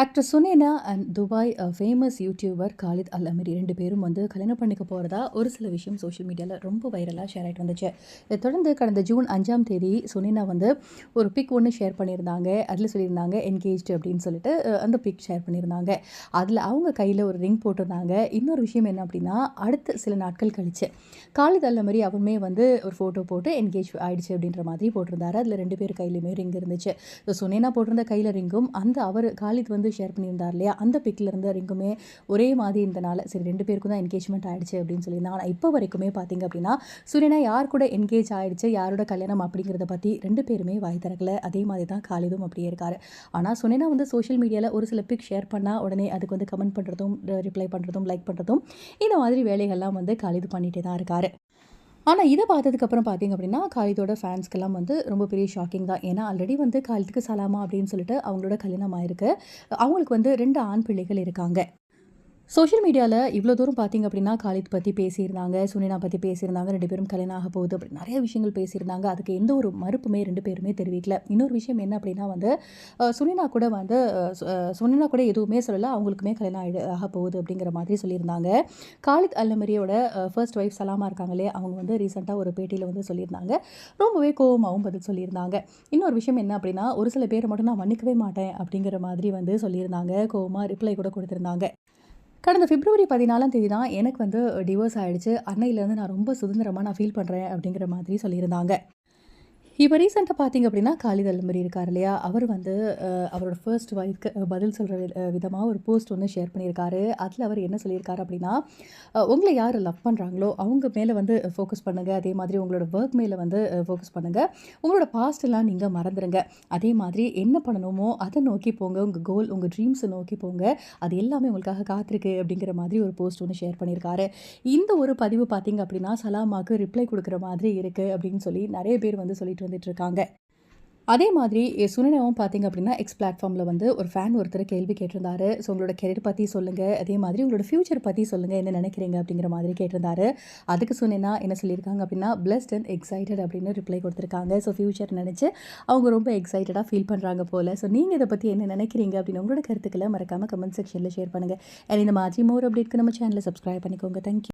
Actress Sunaina and Dubai famous YouTuber Khalid Al Amiri 2 பேரும் வந்து கல்யாணம் பண்ணிக்க போகிறதா ஒரு சில விஷயம் சோஷியல் மீடியாவில் ரொம்ப வைரலாக ஷேர் ஆகிட்டு வந்துச்சு. இதை தொடர்ந்து கடந்த ஜூன் 5ஆம் தேதி சுனேனா வந்து ஒரு பிக் ஒன்று ஷேர் பண்ணியிருந்தாங்க. அதில் சொல்லியிருந்தாங்க என்கேஜ்டு அப்படின்னு சொல்லிட்டு அந்த பிக் ஷேர் பண்ணியிருந்தாங்க. அதில் அவங்க கையில் ஒரு ரிங் போட்டிருந்தாங்க. இன்னொரு விஷயம் என்ன அப்படின்னா, அடுத்த சில நாட்கள் கழிச்சு காலித் அல் அமீரி அவருமே வந்து ஒரு ஃபோட்டோ போட்டு என்கேஜ் ஆயிடுச்சு அப்படின்ற மாதிரி போட்டிருந்தாரு. அதில் 2 பேர் கையிலுமே ரிங் இருந்துச்சு. சுனேனா போட்டிருந்த கையில் ரிங்கும் அவர் காலித் வந்து ஷேர் பண்ணியிருந்தார் இல்லையா, அந்த பிக்கில் இருந்த ரிங்குமே ஒரே மாதிரி இருந்தனால சரி 2 பேருக்கும் தான் என்கேஜ்மெண்ட் ஆயிடுச்சு அப்படின்னு சொல்லியிருந்தாங்க. ஆனால் இப்போ வரைக்குமே பார்த்தீங்க அப்படின்னா சுனேனா யார் கூட என்கேஜ் ஆயிடுச்சு, யாரோட கல்யாணம் அப்படிங்கிறத பற்றி 2 பேருமே வாய் திறக்கல. அதே மாதிரி தான் காலிதும் அப்படியே இருக்காரு. ஆனால் சுனேனா வந்து சோஷியல் மீடியாவில் ஒரு சில பிக் ஷேர் பண்ணால் உடனே அதுக்கு வந்து கமெண்ட் பண்ணுறதும், ரிப்ளை பண்ணுறதும், லைக் பண்ணுறதும், இந்த மாதிரி வேலைகள்லாம் வந்து காலிது பண்ணிகிட்டே தான் இருக்காரு. ஆனால் இதை பார்த்ததுக்கப்புறம் பார்த்தீங்க அப்படின்னா காலிதோட ஃபேன்ஸ்க்கெல்லாம் வந்து ரொம்ப பெரிய ஷாக்கிங் தான். ஏன்னா ஆல்ரெடி வந்து காலிதுக்கு சலாமா அப்படின்னு சொல்லிட்டு அவங்களோட கல்யாணம் ஆயிருக்கு. அவங்களுக்கு வந்து 2 ஆண் பிள்ளைகள் இருக்காங்க. சோஷியல் மீடியாவில் இவ்வளோ தூரம் பார்த்தீங்க அப்படின்னா காலித் பற்றி பேசியிருந்தாங்க, சுனினா பற்றி பேசியிருந்தாங்க, 2 பேரும் கல்யாணம் ஆக போகுது அப்படி நிறைய விஷயங்கள் பேசியிருந்தாங்க. அதுக்கு எந்த ஒரு மறுப்புமே 2 பேருமே தெரிவிக்கல. இன்னொரு விஷயம் என்ன அப்படின்னா வந்து சுனினா கூட வந்து சுனினா கூட எதுவுமே சொல்லலை, அவங்களுக்குமே கல்யாணம் ஆக போகுது அப்படிங்கிற மாதிரி சொல்லியிருந்தாங்க. காலித் அல் அமீரியோட ஃபர்ஸ்ட் ஒய்ஃப் சலாமா இருக்காங்களே, அவங்க வந்து ரீசெண்டாக ஒரு பேட்டியில் வந்து சொல்லியிருந்தாங்க. ரொம்பவே கோவமாகவும் பதில் சொல்லியிருந்தாங்க. இன்னொரு விஷயம் என்ன அப்படின்னா, ஒரு சில பேரை மட்டும் நான் மன்னிக்கவே மாட்டேன் அப்படிங்கிற மாதிரி வந்து சொல்லியிருந்தாங்க. கோவமாக ரிப்ளை கூட கொடுத்துருந்தாங்க. கடந்த பிப்ரவரி 14ஆம் தேதி தான் எனக்கு வந்து டிவோர்ஸ் ஆயிடுச்சு. அன்னையிலேருந்து நான் ரொம்ப சுதந்திரமா நான் ஃபீல் பண்ணுறேன் அப்படிங்கிற மாதிரி சொல்லியிருந்தாங்க. இப்போ ரீசெண்டாக பார்த்தீங்க அப்படின்னா காலித் அல் அமீரி இருக்கார் இல்லையா, அவர் வந்து அவரோட ஃபர்ஸ்ட் ஒய்ஃப்க்கு பதில் சொல்கிற விதமாக ஒரு போஸ்ட் ஒன்று ஷேர் பண்ணியிருக்காரு. அதில் அவர் என்ன சொல்லியிருக்காரு அப்படின்னா, உங்களை யார் லவ் பண்ணுறாங்களோ அவங்க மேலே வந்து ஃபோக்கஸ் பண்ணுங்கள். அதே மாதிரி உங்களோட ஒர்க் மேலே வந்து ஃபோக்கஸ் பண்ணுங்கள். உங்களோட பாஸ்ட்டெல்லாம் நீங்கள் மறந்துடுங்க. அதே மாதிரி என்ன பண்ணணுமோ அதை நோக்கி போங்க. உங்கள் கோல், உங்கள் ட்ரீம்ஸை நோக்கி போங்க. அது எல்லாமே உங்களுக்காக காத்திருக்கு அப்படிங்கிற மாதிரி ஒரு போஸ்ட் ஒன்று ஷேர் பண்ணியிருக்காரு. இந்த ஒரு பதிவு பார்த்தீங்க அப்படின்னா சலாமாக்கு ரிப்ளை கொடுக்குற மாதிரி இருக்குது அப்படின்னு சொல்லி நிறைய பேர் வந்து சொல்லிட்டு வந்துட்டுருக்காங்க. அதே மாதிரி சுனினாவும் பார்த்தீங்க அப்படின்னா எக்ஸ் பிளாட்ஃபார்மில் வந்து ஒரு ஃபேன் ஒருத்தர் கேள்வி கேட்டிருந்தாரு. ஸோ உங்களோட கெரியர் பற்றி சொல்லுங்கள், அதே மாதிரி உங்களோட ஃப்யூச்சர் பற்றி சொல்லுங்கள், என்ன நினைக்கிறீங்க அப்படிங்கிற மாதிரி கேட்டிருந்தாரு. அதுக்கு சுனினா என்ன சொல்லியிருக்காங்க அப்படின்னா, பிளஸ்ட் அண்ட் எக்ஸைட்டட் அப்படின்னு ரிப்ளை கொடுத்துருக்காங்க. ஸோ ஃப்யூச்சர் நினச்சி அவங்க ரொம்ப எக்ஸைட்டடாக ஃபீல் பண்ணுறாங்க போல். ஸோ நீங்கள் இதை பற்றி என்ன நினைக்கிறீங்க அப்படின்னு உங்களோட கருத்துக்களை மறக்காமல் கமெண்ட் செக்ஷனில் ஷேர் பண்ணுங்கள். அண்ட் இந்த மாதிரி மோர் அப்டேட்க்கு நம்ம சேனலை சப்ஸ்கிரைப் பண்ணிக்கோங்க. தேங்க்யூ.